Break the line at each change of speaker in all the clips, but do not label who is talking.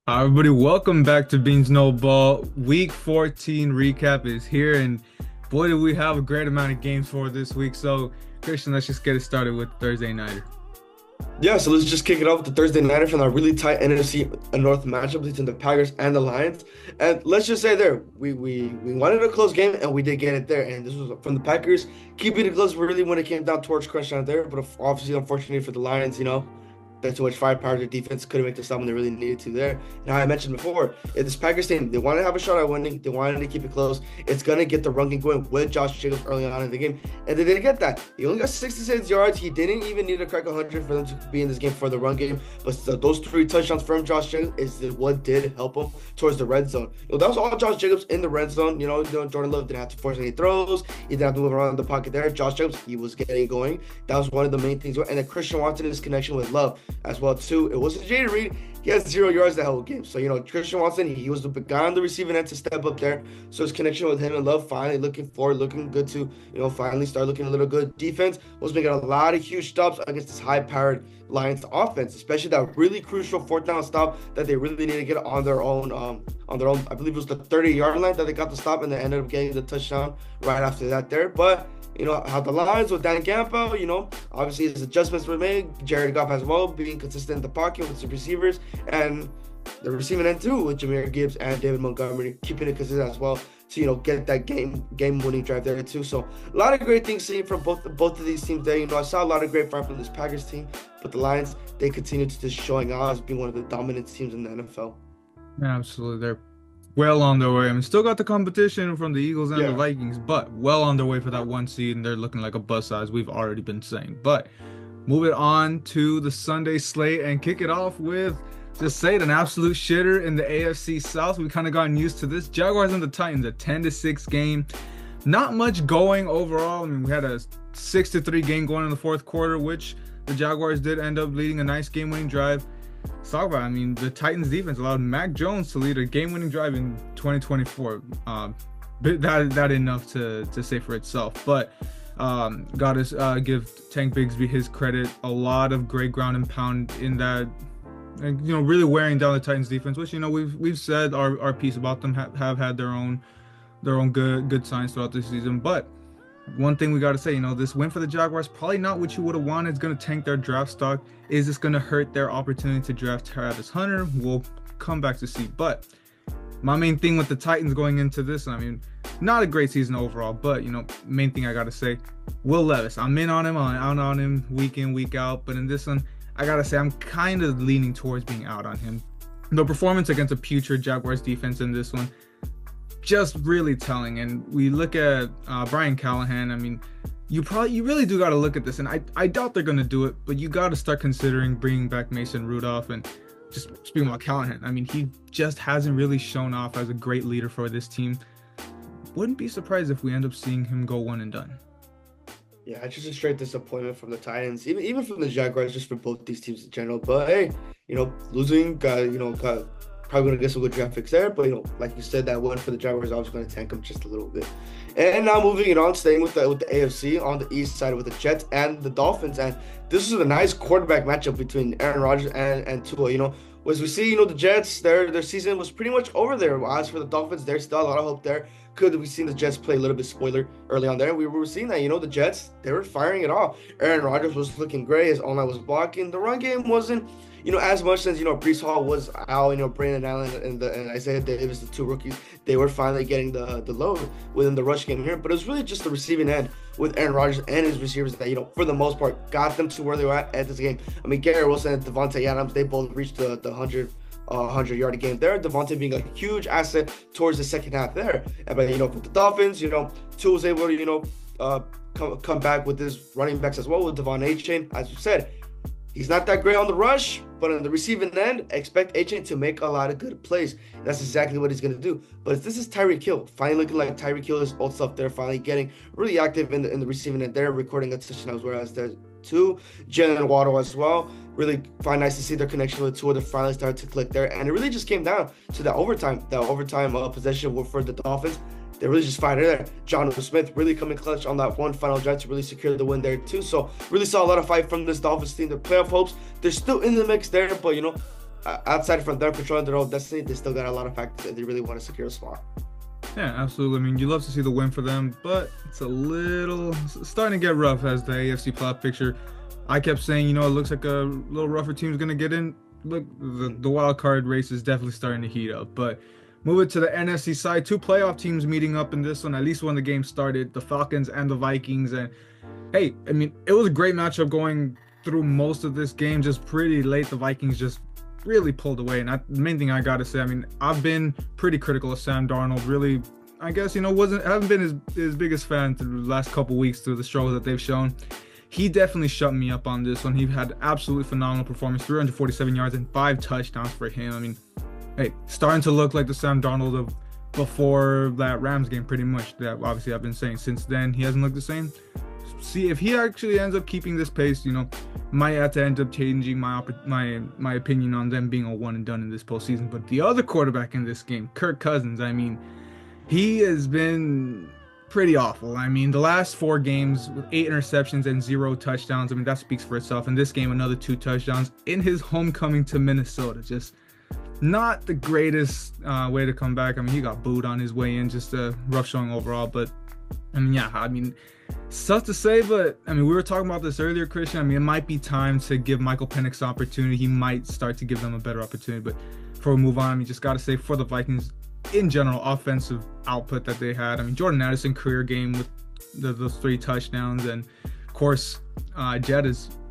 Everybody, welcome back to Beans No Ball. Week 14 recap is here, and boy, do we have a great amount of games for this week. So, Christian, let's just get it started with Thursday Nighter.
Yeah, so let's just kick it off with the Thursday nighter from that really tight NFC North matchup between the Packers and the Lions. And let's just say there, we wanted a close game and we did get it there. And this was from the Packers, keeping it close really when it came down towards crunch time there. But obviously, unfortunately for the Lions, that's too much firepower. Their defense couldn't make the stop when they really needed to there. And how I mentioned before, if this Packers team, they want to have a shot at winning. They wanted to keep it close. It's going to get the run game going with Josh Jacobs early on in the game. And they didn't get that. He only got 66 yards. He didn't even need to crack 100 for them to be in this game for the run game. But those three touchdowns from Josh Jacobs is what did help him towards the red zone. That was all Josh Jacobs in the red zone. Jordan Love didn't have to force any throws. He didn't have to move around the pocket there. Josh Jacobs, he was getting going. That was one of the main things. And then Christian Watson's connection with Love as well, too. It wasn't Jay Reed. He has 0 yards that whole game. So, Christian Watson, he was the guy on the receiving end to step up there. So his connection with him and Love finally looking forward, looking good to, finally start looking a little good. Defense was making a lot of huge stops against this high-powered Lions offense, especially that really crucial fourth down stop that they really need to get on their own, I believe it was the 30-yard line that they got the stop and they ended up getting the touchdown right after that there. But how the Lions with Dan Campbell, obviously his adjustments were made. Jared Goff as well, being consistent in the pocket with the receivers and the receiving end too with Jahmyr Gibbs and David Montgomery, keeping it consistent as well to, get that game-winning drive there too. So a lot of great things seen from both of these teams there. I saw a lot of great fight from this Packers team, but the Lions, they continue to just showing out as being one of the dominant teams in the NFL.
Absolutely. They're well on their way. I mean, still got the competition from the Eagles and the
Yeah.
Vikings, but well on their way for that one seed, and they're looking like a buzz size, we've already been saying. But moving on to the Sunday slate and kick it off with, just say it, an absolute shitter in the AFC South. We kind of gotten used to this. Jaguars and the Titans, a 10-6 game. Not much going overall. I mean, we had a 6-3 game going in the fourth quarter, which the Jaguars did end up leading a nice game-winning drive. Let's talk about it. I mean, the Titans defense allowed Mac Jones to lead a game-winning drive in 2024. But that enough to say for itself. But gotta give Tank Bigsby his credit. A lot of great ground and pound in that, and really wearing down the Titans defense, which we've said our piece about them, have had their own good signs throughout this season. But one thing we got to say, this win for the Jaguars, probably not what you would have wanted. It's going to tank their draft stock. Is this going to hurt their opportunity to draft Travis Hunter? We'll come back to see. But my main thing with the Titans going into this, I mean, not a great season overall, but, main thing I got to say, Will Levis. I'm in on him. I'm out on him week in, week out. But in this one, I got to say, I'm kind of leaning towards being out on him. The performance against a putrid Jaguars defense in this one, just really telling. And we look at Brian Callahan. I mean, you really do got to look at this, and I doubt they're going to do it, but you got to start considering bringing back Mason Rudolph. And just speaking about Callahan, I mean, he just hasn't really shown off as a great leader for this team. Wouldn't be surprised if we end up seeing him go one and done.
Yeah, it's just a straight disappointment from the Titans, even from the Jaguars, just for both these teams in general. But hey, losing, got probably gonna get some good draft picks there. But like you said, that one for the Jaguars, I was gonna tank them just a little bit. And now moving it on, staying with the AFC on the east side with the Jets and the Dolphins, and this is a nice quarterback matchup between Aaron Rodgers and Tua. As we see, the Jets, their season was pretty much over there. As for the Dolphins, there's still a lot of hope there. Could we seen the Jets play a little bit spoiler early on there? We were seeing that, the Jets, they were firing it off. Aaron Rodgers was looking great. His online was blocking. The run game wasn't, as much as, Breece Hall was out, Brandon Allen and Isaiah Davis, the two rookies, they were finally getting the load within the rush game here. But it was really just the receiving end with Aaron Rodgers and his receivers that, for the most part, got them to where they were at this game. I mean, Garrett Wilson and Devontae Adams, they both reached the 100-yard game there. Devontae being a huge asset towards the second half there. But, for the Dolphins, Tua was able to, come back with his running backs as well with Devon Achane. As you said, he's not that great on the rush, but on the receiving end, expect Achane to make a lot of good plays. That's exactly what he's going to do. But this is Tyreek Hill, finally looking like Tyreek Hill, his old stuff there, finally getting really active in the receiving end there, recording a touchdown as well as there too. Jalen Waddle as well. Really find nice to see their connection with Tua. They finally started to click there, and it really just came down to that overtime possession for the Dolphins. They really just fired it there. Jonnu Smith really coming clutch on that one final drive to really secure the win there too. So really saw a lot of fight from this Dolphins team. The playoff hopes, they're still in the mix there, but outside from them controlling their own destiny, they still got a lot of factors that they really want to secure a spot.
Yeah, absolutely. I mean, you love to see the win for them, but it's a little starting to get rough as the AFC playoff picture. I kept saying, it looks like a little rougher team's going to get in. Look, the wild card race is definitely starting to heat up. But moving to the NFC side, two playoff teams meeting up in this one, at least when the game started, the Falcons and the Vikings. And hey, I mean, it was a great matchup going through most of this game. Just pretty late, the Vikings just really pulled away. And the main thing I got to say, I mean, I've been pretty critical of Sam Darnold. Really, I guess, haven't been his biggest fan through the last couple weeks through the struggles that they've shown. He definitely shut me up on this one. He had absolutely phenomenal performance, 347 yards and 5 touchdowns for him. I mean, hey, starting to look like the Sam Darnold of before that Rams game, pretty much. That obviously I've been saying since then. He hasn't looked the same. See, if he actually ends up keeping this pace, might have to end up changing my opinion on them being a one and done in this postseason. But the other quarterback in this game, Kirk Cousins, I mean, he has been pretty awful. I mean, the last 4 games with 8 interceptions and 0 touchdowns. I mean, that speaks for itself. In this game, another 2 touchdowns in his homecoming to Minnesota. Just not the greatest way to come back. I mean, he got booed on his way in. Just a rough showing overall. But I mean, yeah, I mean, it's tough to say, but I mean, we were talking about this earlier, Christian. I mean, it might be time to give Michael Penix opportunity. He might start to give them a better opportunity. But before we move on, I mean, just got to say for the Vikings, in general, offensive output that they had. I mean, Jordan Addison career game with those 3 touchdowns, and of course,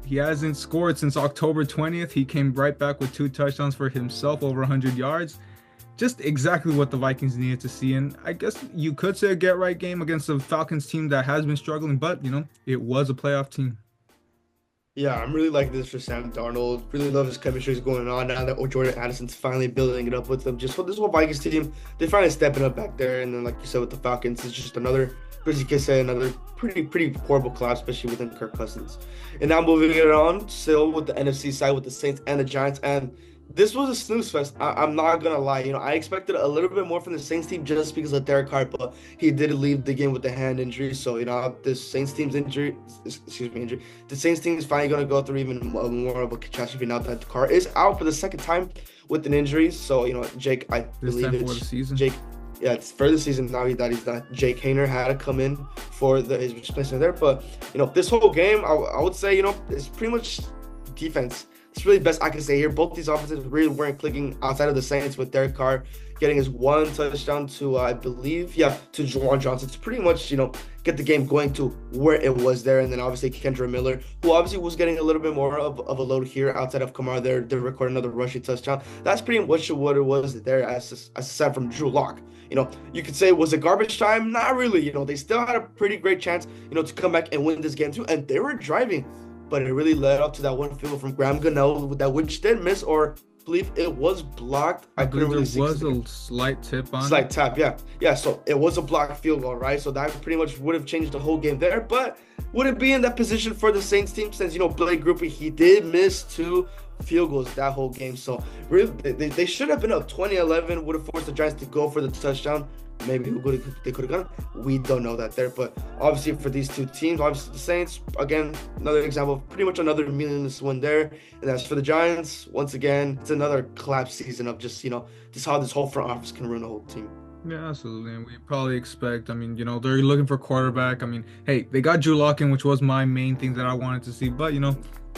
he hasn't scored since October 20th. He came right back with 2 touchdowns for himself, over 100 yards. Just exactly what the Vikings needed to see. And I guess you could say a get-right game against the Falcons team that has been struggling, but, it was a playoff team.
Yeah, I'm really liking this for Sam Darnold. Really love his chemistry is going on now that Jordan Addison's finally building it up with them. Just for this whole Vikings team, they're finally stepping up back there. And then, like you said, with the Falcons, it's just another, as you can say, another pretty horrible collapse, especially within Kirk Cousins. And now moving it on, still with the NFC side with the Saints and the Giants. And this was a snooze fest. I'm not gonna lie. I expected a little bit more from the Saints team just because of Derek Carr, but he did leave the game with the hand injury. So this Saints team's injury. The Saints team is finally gonna go through even more of a catastrophe now that Carr is out for the second time with an injury. So Jake, I believe it's for the season. Jake. Yeah, it's for the season now that he's not. Jake Haener had to come in for his replacement there. But this whole game, I would say it's pretty much defense. It's really the best I can say here. Both these offenses really weren't clicking outside of the Saints with Derek Carr getting his 1 touchdown to, I believe, to Juwan Johnson to pretty much, get the game going to where it was there. And then obviously Kendra Miller, who obviously was getting a little bit more of a load here outside of Kamara there to record another rushing touchdown. That's pretty much what it was there aside from Drew Lock. You could say, was it garbage time? Not really. They still had a pretty great chance, to come back and win this game too. And they were driving. But it really led up to that one field from Graham Gunnell that which did miss, or I believe it was blocked.
I couldn't really see. There was a slight tip on it.
Slight tap, yeah. So it was a blocked field goal, right? So that pretty much would have changed the whole game there. But would it be in that position for the Saints team since Blake Grupe, he did miss 2 field goals that whole game. So really, they should have been up 20-11. Would have forced the Giants to go for the touchdown. Maybe they could have gone. We don't know that there. But obviously for these 2 teams, obviously the Saints, again, another example of pretty much another meaningless win there. And as for the Giants, once again, it's another collapse season of just how this whole front office can ruin the whole team.
Yeah, absolutely. And we probably expect, they're looking for quarterback. Hey, they got Drew Lock in, which was my main thing that I wanted to see. But,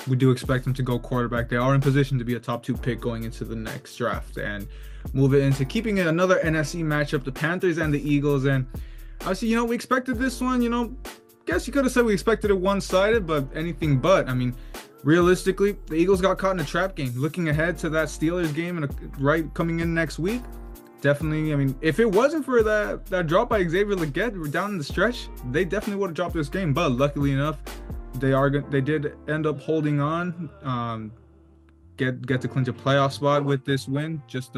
we do expect them to go quarterback. They are in position to be a top 2 pick going into the next draft. And move it into keeping it another NFC matchup, the Panthers and the Eagles. And obviously, we expected this one, guess you could have said we expected it one-sided, but anything but. Realistically, the Eagles got caught in a trap game. Looking ahead to that Steelers game and coming in next week, definitely, if it wasn't for that drop by Xavier Legette down in the stretch, they definitely would have dropped this game. But luckily enough, they did end up holding on, get to clinch a playoff spot with this win. Just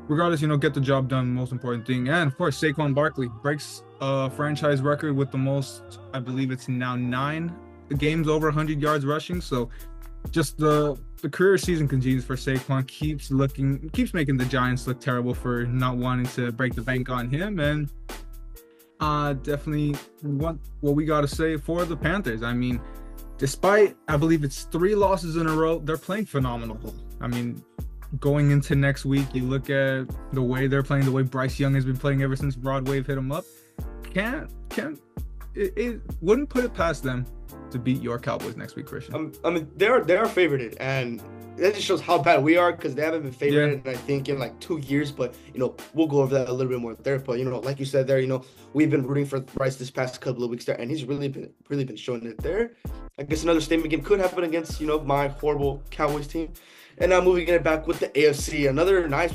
regardless, get the job done, most important thing. And of course, Saquon Barkley breaks a franchise record with the most, I believe it's now 9 games over 100 yards rushing. So just the career season continues for Saquon, keeps making the Giants look terrible for not wanting to break the bank on him. And definitely what we got to say for the Panthers. Despite, I believe it's 3 losses in a row, they're playing phenomenal. going into next week, you look at the way they're playing, the way Bryce Young has been playing ever since Rod Wave hit him up. It wouldn't put it past them to beat your Cowboys next week, Christian.
I mean, they are favorited, and that just shows how bad we are because they haven't been favored, I think, in like 2 years. But we'll go over that a little bit more there. But like you said there, we've been rooting for Bryce this past couple of weeks there, and he's really been showing it there. I guess another statement game could happen against my horrible Cowboys team. And now moving it back with the AFC,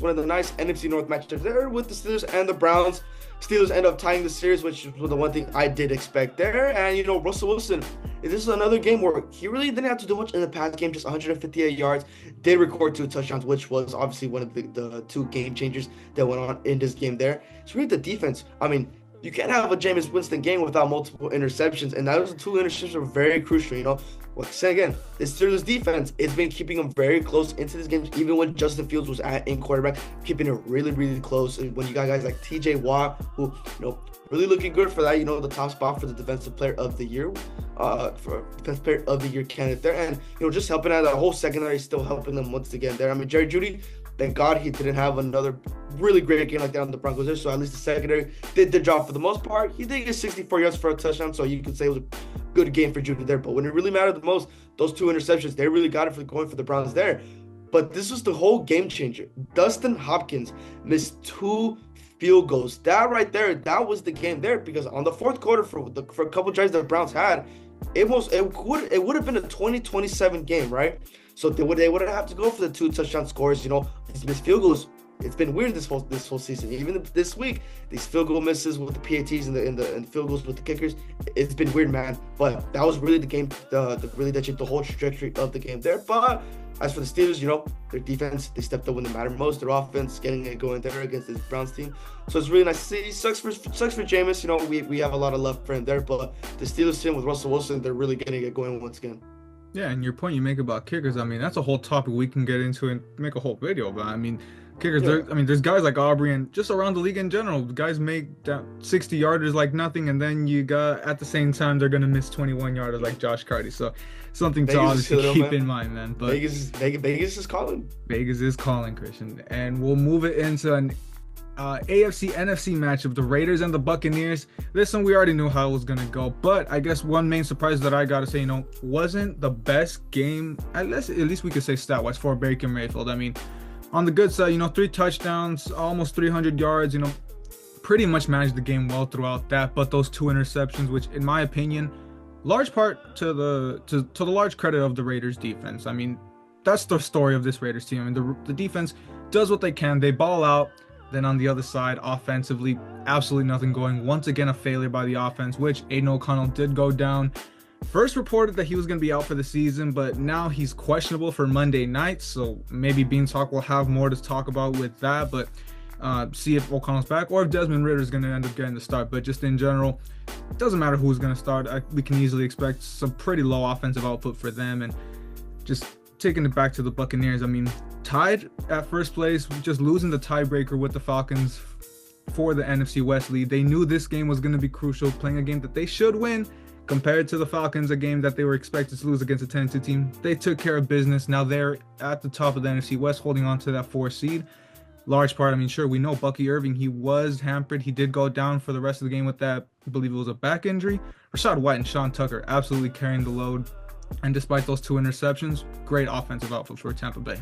one of the nice NFC North matchups there with the Steelers and the Browns. Steelers end up tying the series, which was the one thing I did expect there. And, Russell Wilson, this is another game where he really didn't have to do much in the past game, just 158 yards. Did record 2 touchdowns, which was obviously one of the 2 game changers that went on in this game there. So really the defense, I mean, you can't have a Jameis Winston game without multiple interceptions, and those 2 interceptions are very crucial. Like I said again, this Steelers defense, it's been keeping them very close into this game, even when Justin Fields was in quarterback, keeping it really, really close. And when you got guys like T.J. Watt, who really looking good for that, the top spot for the Defensive Player of the Year, for Defensive Player of the Year candidate there, and just helping out the whole secondary, still helping them once again there. I mean, Jerry Jeudy, thank God he didn't have another really great game like that on the Broncos there. So at least the secondary did the job for the most part. He did get 64 yards for a touchdown, so you could say it was a good game for Jeudy there. But when it really mattered the most, those 2 interceptions, they really got it for going for the Browns there. But this was the whole game changer. Dustin Hopkins missed 2 field goals. That right there, that was the game there, because on the fourth quarter for a couple drives that the Browns had, it would have been a 20-27 game, right? So they would have to go for the 2 touchdown scores. These missed field goals. It's been weird this whole season. Even this week, these field goal misses with the PATs and the field goals with the kickers. It's been weird, man. But that was really the game. That changed the whole trajectory of the game there. But as for the Steelers, their defense, they stepped up when it mattered most. Their offense, getting it going there against this Browns team. So it's really nice to see. Sucks for Jameis. We have a lot of love for him there. But the Steelers team with Russell Wilson, they're really getting it going once again.
Yeah, and your point you make about kickers, I mean, that's a whole topic we can get into and make a whole video about. I mean, kickers, there's guys like Aubrey and just around the league in general. Guys make 60-yarders like nothing, and then you got, at the same time, they're going to miss 21-yarders like Josh Carty. So something to obviously keep in mind, man. But
Vegas is calling.
Vegas is calling, Christian. And we'll move it into an AFC NFC matchup, the Raiders and the Buccaneers. This one we already knew how it was gonna go, but I guess one main surprise that I gotta say, wasn't the best game, at least we could say stat-wise, for Baker Mayfield. I mean, on the good side, 3 touchdowns, almost 300 yards, pretty much managed the game well throughout that. But those 2 interceptions, which in my opinion, large part to the large credit of the Raiders defense. I mean, that's the story of this Raiders team. I mean, the defense does what they can. They ball out. Then on the other side, offensively, absolutely nothing going. Once again, a failure by the offense, which Aiden O'Connell did go down. First reported that he was going to be out for the season, but now he's questionable for Monday night. So maybe Beanstalk will have more to talk about with that, but see if O'Connell's back or if Desmond Ridder is going to end up getting the start. But just in general, it doesn't matter who's going to start. We can easily expect some pretty low offensive output for them. And just taking it back to the Buccaneers, I mean, tied at first place, just losing the tiebreaker with the Falcons for the NFC West lead. They knew this game was going to be crucial, playing a game that they should win compared to the Falcons, a game that they were expected to lose against a 10-2 team. They took care of business. Now they're at the top of the NFC West, holding on to that 4 seed. Large part, I mean, sure, we know Bucky Irving, he was hampered. He did go down for the rest of the game with that, I believe it was a back injury. Rachaad White and Sean Tucker absolutely carrying the load. And despite those 2 interceptions, great offensive output for Tampa Bay.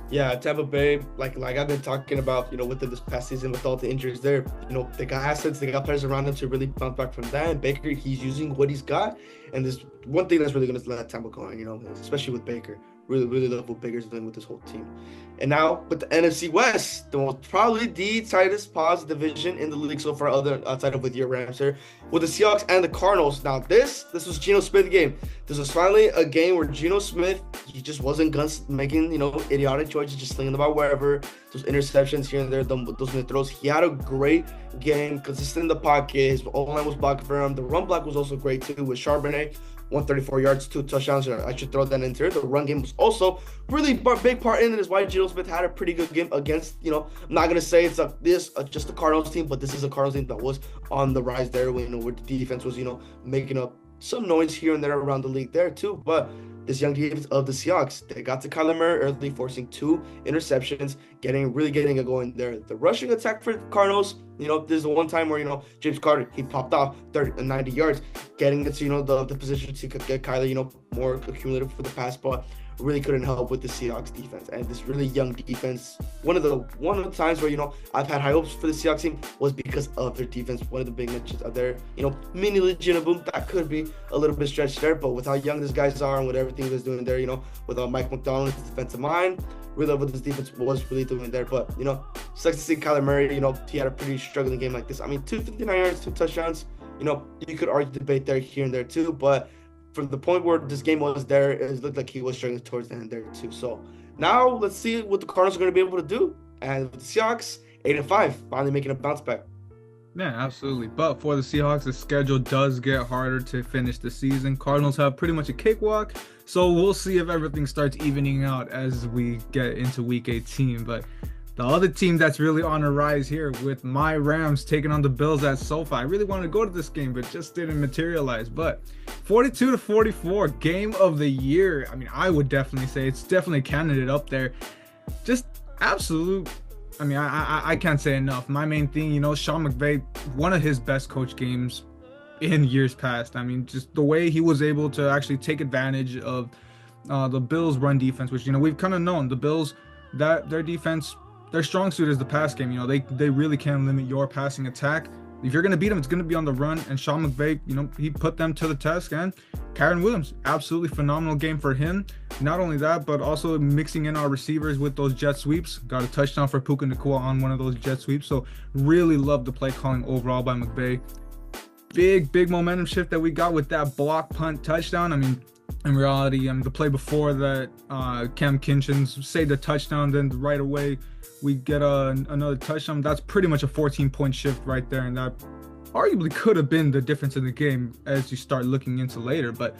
Yeah, Tampa Bay, like I've been talking about, with this past season with all the injuries there, they got assets, they got players around them to really bounce back from that. And Baker, he's using what he's got. And there's one thing that's really going to let Tampa going, especially with Baker. Really, really love what Baker's doing with this whole team. And now with the NFC West, probably the tightest pause division in the league so far, outside of with your Rams here, with the Seahawks and the Cardinals. Now this was Geno Smith game. This was finally a game where Geno Smith, he just wasn't making idiotic choices, just slinging the ball wherever. Those interceptions here and there, those mid throws. He had a great game, consistent in the pocket. His O-line was blocking for him. The run block was also great too with Charbonnet. 134 yards, 2 touchdowns. I should throw that into it. The run game was also really big part in it. Is why Geno Smith had a pretty good game against, I'm not going to say it's just the Cardinals team, but this is a Cardinals team that was on the rise there where the defense was, making up some noise here and there around the league there too. But this young defense of the Seahawks, they got to Kyler Murray early, forcing 2 interceptions, really getting it going there. The rushing attack for the Cardinals, there's the one time where, James Carter, he popped off 90 yards, getting into, the position to get Kyler, more accumulative for the pass, but really couldn't help with the Seahawks defense. And this really young defense, one of the times where, I've had high hopes for the Seahawks team was because of their defense. One of the big mentions of their, mini Legion of Boom, that could be a little bit stretched there, but with how young these guys are and with everything he's doing there, with Mike McDonald, his defensive mind, really love what this defense was really doing there. But, it's like to see Kyler Murray, he had a pretty struggling game like this. I mean, 259 yards, 2 touchdowns, you could argue debate there here and there too, but from the point where this game was there, it looked like he was struggling towards the end there too. So now let's see what the Cardinals are going to be able to do. And with the Seahawks, 8-5, finally making a bounce back.
Yeah, absolutely. But for the Seahawks, the schedule does get harder to finish the season. Cardinals have pretty much a cakewalk. So we'll see if everything starts evening out as we get into week 18. But the other team that's really on a rise here with my Rams taking on the Bills at SoFi. I really wanted to go to this game, but just didn't materialize. But 42-44, game of the year. I mean, I would definitely say it's definitely a candidate up there. Just absolute. I mean, I can't say enough. My main thing, Sean McVay, one of his best coach games in years past. I mean, just the way he was able to actually take advantage of the Bills' run defense, which, we've kind of known. The Bills, that their defense, their strong suit is the pass game. They really can limit your passing attack. If you're going to beat them, it's going to be on the run. And Sean McVay, he put them to the test. And Kyren Williams, absolutely phenomenal game for him. Not only that, but also mixing in our receivers with those jet sweeps. Got a touchdown for Puka Nacua on one of those jet sweeps. So really love the play calling overall by McVay. Big momentum shift that we got with that block punt touchdown. I mean, in reality, the play before that, Cam Kinchens saved a touchdown, then right away we get another touchdown. That's pretty much a 14-point shift right there, and that arguably could have been the difference in the game as you start looking into later. But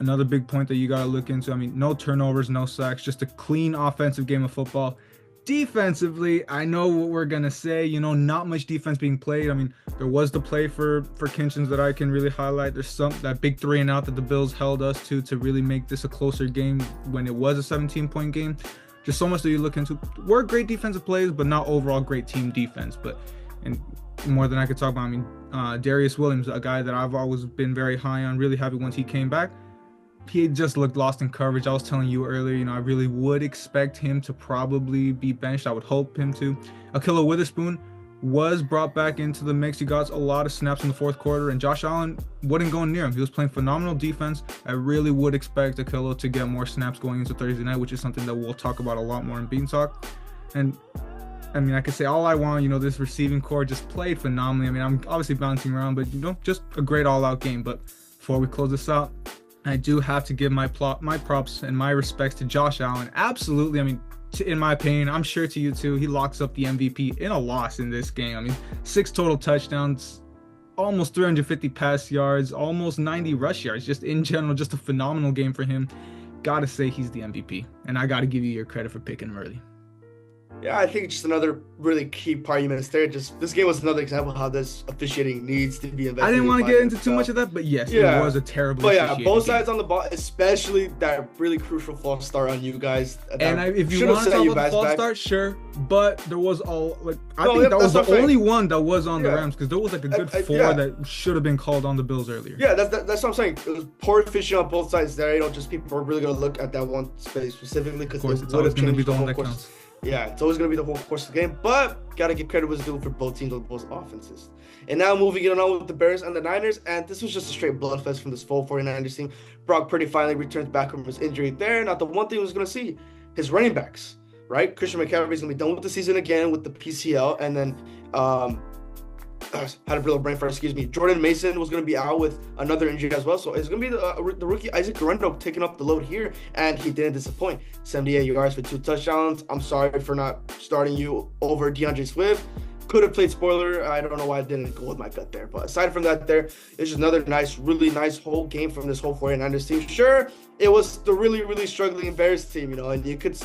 another big point that you got to look into, I mean, no turnovers, no sacks, just a clean offensive game of football. Defensively, I know what we're going to say, not much defense being played. I mean, there was the play for Kinchens that I can really highlight. There's that big 3-and-out that the Bills held us to really make this a closer game when it was a 17-point game. Just so much that you look into. Were great defensive plays, but not overall great team defense. And more than I could talk about, I mean, Darius Williams, a guy that I've always been very high on, really happy once he came back. He just looked lost in coverage. I was telling you earlier, I really would expect him to probably be benched. I would hope him to. Ahkello Witherspoon was brought back into the mix. He got a lot of snaps in the fourth quarter, and Josh Allen wouldn't go near him. He was playing phenomenal defense. I really would expect Ahkello to get more snaps going into Thursday night, which is something that we'll talk about a lot more in Bean Talk. And I mean, I could say all I want, this receiving core just played phenomenally. I mean, I'm obviously bouncing around, but, just a great all-out game. But before we close this out, I do have to give my props and my respects to Josh Allen. Absolutely. I mean, in my opinion, I'm sure to you too, he locks up the MVP in a loss in this game. I mean, 6 total touchdowns, almost 350 pass yards, almost 90 rush yards. Just in general, just a phenomenal game for him. Gotta say he's the MVP. And I gotta give you your credit for picking him early.
Yeah, I think just another really key part you missed there. Just this game was another example of how this officiating needs to be investigated.
I didn't want to get into too much of that, but yes, it was a terrible.
But yeah, both sides on the ball, especially that really crucial false start on you guys.
And if you want to talk about the false start, sure. But there was I think that was the only one that was on the Rams, because there was like a good 4 that should have been called on the Bills earlier.
Yeah, that's what I'm saying. It was poor fishing on both sides there. Just people are really gonna look at that one space specifically because
it's always gonna be the one that counts.
Yeah, it's always going to be the whole course of the game, but got to give credit what's due for both teams on both offenses. And now moving on with the Bears and the Niners, and this was just a straight bloodfest from this full 49ers team. Brock Purdy finally returns back from his injury there. Now, the one thing was going to see his running backs, right? Christian McCaffrey is going to be done with the season again with the PCL, and then had a real brain fart, Jordan Mason was going to be out with another injury as well. So it's going to be the rookie Isaac Guerrero taking up the load here, and he didn't disappoint. 78 yards for 2 touchdowns. I'm sorry for not starting you over DeAndre Swift. Could have played spoiler. I don't know why I didn't go with my gut there. But aside from that, it's just another really nice whole game from this whole 49ers team. Sure, it was the really struggling Bears team, and you could,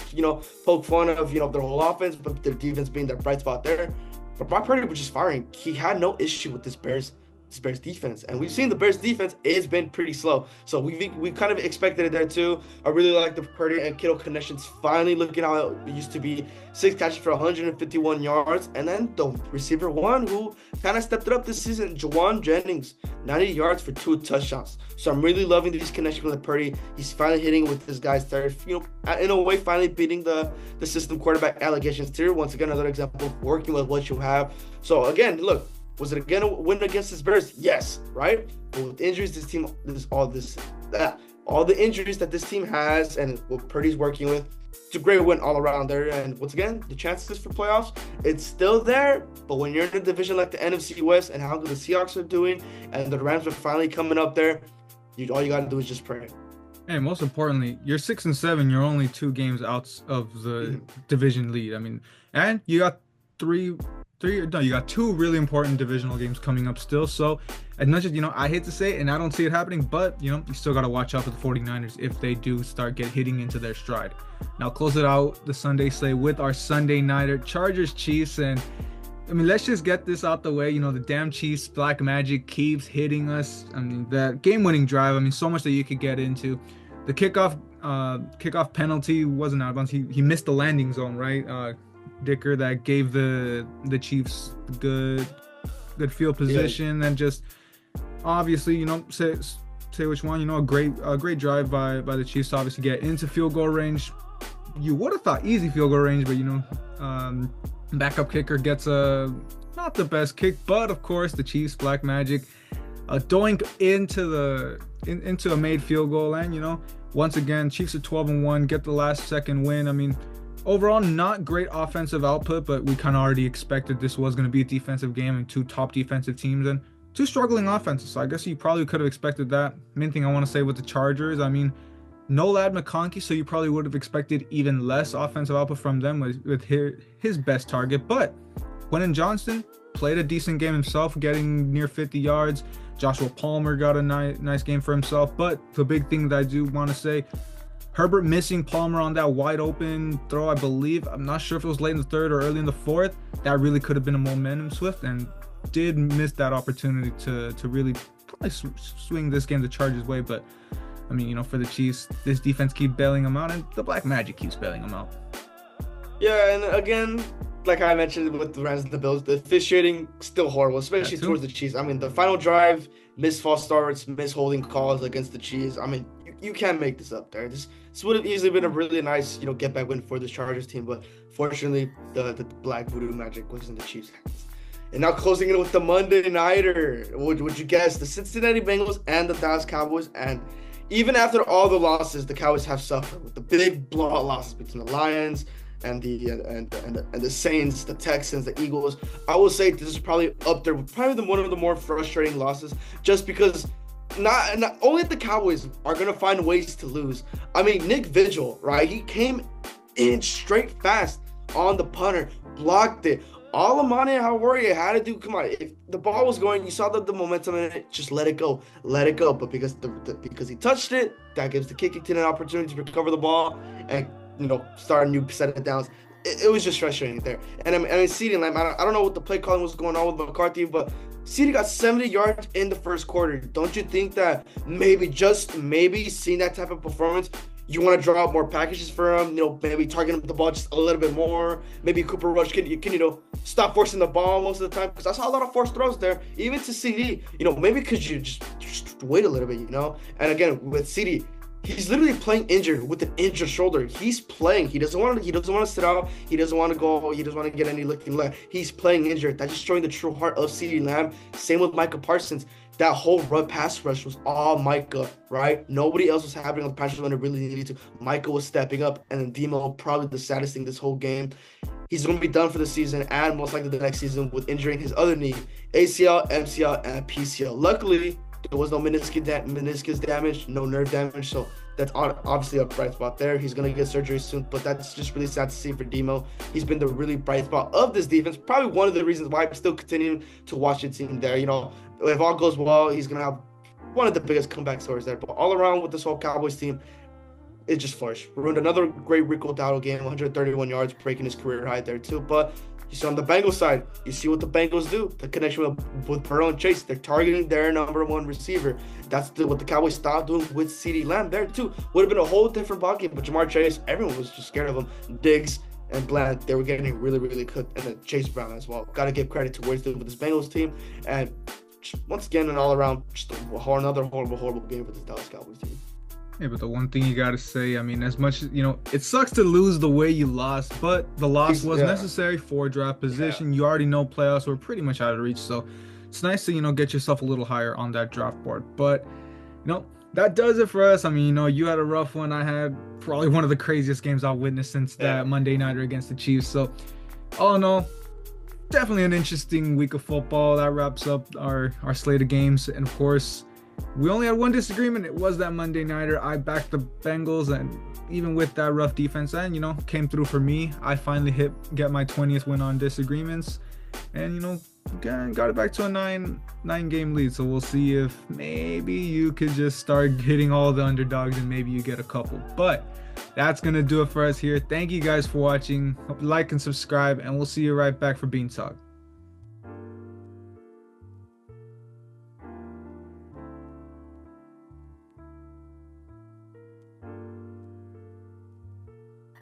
poke fun of, their whole offense, but their defense being their bright spot there. But Brock Purdy was just firing. He had no issue with this Bears this Bears defense. And we've seen the Bears defense has been pretty slow. So we kind of expected it there too. I really like the Purdy and Kittle connections finally looking how it used to be. 6 catches for 151 yards. And then the receiver one who kind of stepped it up this season, Jawan Jennings, 90 yards for 2 touchdowns. So I'm really loving these connections with Purdy. He's finally hitting with this guy's third, in a way, finally beating the system quarterback allegations here. Once again, another example of working with what you have. So again, look, was it again a win against the Bears? Yes, right? But with injuries, this team, all the injuries that this team has and what Purdy's working with, it's a great win all around there. And once again, the chances for playoffs, it's still there. But when you're in a division like the NFC West and how good the Seahawks are doing and the Rams are finally coming up there, all you got to do is just pray.
And most importantly, you're 6-7. You're only 2 games out of the division lead. I mean, and you got you got 2 really important divisional games coming up still. So as much as, I hate to say it and I don't see it happening, but, you still got to watch out for the 49ers if they do start hitting into their stride. Now, close it out the Sunday slate with our Sunday nighter, Chargers Chiefs. And I mean, let's just get this out the way. The damn Chiefs, Black Magic keeps hitting us. I mean, that game-winning drive, I mean, so much that you could get into. The kickoff penalty wasn't out of bounds. He missed the landing zone, right? Dicker that gave the Chiefs good field position, and just obviously, say which one, a great drive by the Chiefs to obviously get into field goal range. You would have thought easy field goal range, but backup kicker gets not the best kick, but of course the Chiefs, Black Magic, doink into a made field goal, and once again Chiefs are 12-1, get the last second win. I mean, overall, not great offensive output, but we kind of already expected this was going to be a defensive game and 2 top defensive teams and 2 struggling offenses. So I guess you probably could have expected that. Main thing I want to say with the Chargers, I mean, no Ladd McConkey, so you probably would have expected even less offensive output from them with his best target. But Quentin Johnston played a decent game himself, getting near 50 yards. Joshua Palmer got a nice game for himself. But the big thing that I do want to say, Herbert missing Palmer on that wide open throw, I believe. I'm not sure if it was late in the 3rd or early in the 4th. That really could have been a momentum shift, and did miss that opportunity to really probably swing this game the Chargers' way. But I mean, for the Chiefs, this defense keeps bailing them out, and the Black Magic keeps bailing them out.
Yeah, and again, like I mentioned with the Rams and the Bills, the officiating still horrible, especially towards the Chiefs. I mean, the final drive, missed false starts, missed holding calls against the Chiefs. I mean, you can't make this up there. This would have easily been a really nice, get back win for this Chargers team, but fortunately, the Black Voodoo Magic was in the Chiefs' hands. And now closing in with the Monday Nighter, would you guess the Cincinnati Bengals and the Dallas Cowboys? And even after all the losses, the Cowboys have suffered with the big blowout losses between the Lions and the Saints, the Texans, the Eagles. I will say this is probably up there, probably one of the more frustrating losses, just because not only the Cowboys are gonna find ways to lose. I mean, Nick Vigil, right? He came in straight fast on the punter, blocked it. All Amani Hawaii had to do, come on, if the ball was going, you saw the momentum in it, just let it go. But because because he touched it, that gives the kicking team an opportunity to recover the ball and start a new set of downs. It was just frustrating there. And I mean, CeeDee Lamb, I don't know what the play calling was going on with McCarthy, but CeeDee got 70 yards in the first quarter. Don't you think that maybe seeing that type of performance, you want to draw out more packages for him, maybe target him with the ball just a little bit more. Maybe Cooper Rush can stop forcing the ball most of the time, because I saw a lot of forced throws there, even to CeeDee. Maybe could you just wait a little bit, And again, with CeeDee, he's literally playing injured with an injured shoulder. He's playing. He doesn't want to sit out. He doesn't want to go. He doesn't want to get any looking left. He's playing injured. That's just showing the true heart of CeeDee Lamb. Same with Micah Parsons. That whole pass rush was all Micah, right? Nobody else was happening on the pass rush when it really needed to. Micah was stepping up, and then Demo, probably the saddest thing this whole game. He's going to be done for the season and most likely the next season with injuring his other knee, ACL, MCL, and PCL. Luckily, there was no meniscus damage, no nerve damage, so that's obviously a bright spot there. He's going to get surgery soon, but that's just really sad to see for Demo. He's been the really bright spot of this defense, probably one of the reasons why I'm still continuing to watch the team there. If all goes well, he's going to have one of the biggest comeback stories there. But all around with this whole Cowboys team, it just flourished. Ruined another great Rico Dowdle game, 131 yards, breaking his career high there too. But You see on the Bengals side, you see what the Bengals do. The connection with Burrow and Chase. They're targeting their number one receiver. That's what the Cowboys stopped doing with CeeDee Lamb there too. Would have been a whole different ball game, but Jamar Chase, everyone was just scared of him. Diggs and Bland, they were getting really, really cooked. And then Chase Brown as well. Got to give credit to what he's doing with this Bengals team. And once again, an all-around, just another horrible game for this Dallas Cowboys team.
Yeah, but the one thing you gotta say, I mean, as much as it sucks to lose the way you lost, but the loss was necessary for draft position. You already know playoffs were pretty much out of reach, so it's nice to get yourself a little higher on that draft board. But that does it for us. I mean, you had a rough one. I had probably one of the craziest games I've witnessed since that Monday nighter against the Chiefs. So all in all, definitely an interesting week of football. That wraps up our slate of games, and of course, we only had one disagreement. It was that Monday nighter. I backed the Bengals, and even with that rough defense, and came through for me. I finally get my 20th win on disagreements, and got it back to a nine game lead. So we'll see if maybe you could just start hitting all the underdogs, and maybe you get a couple. But that's gonna do it for us here. Thank you guys for watching. Hope you like and subscribe, and we'll see you right back for Bean Talk.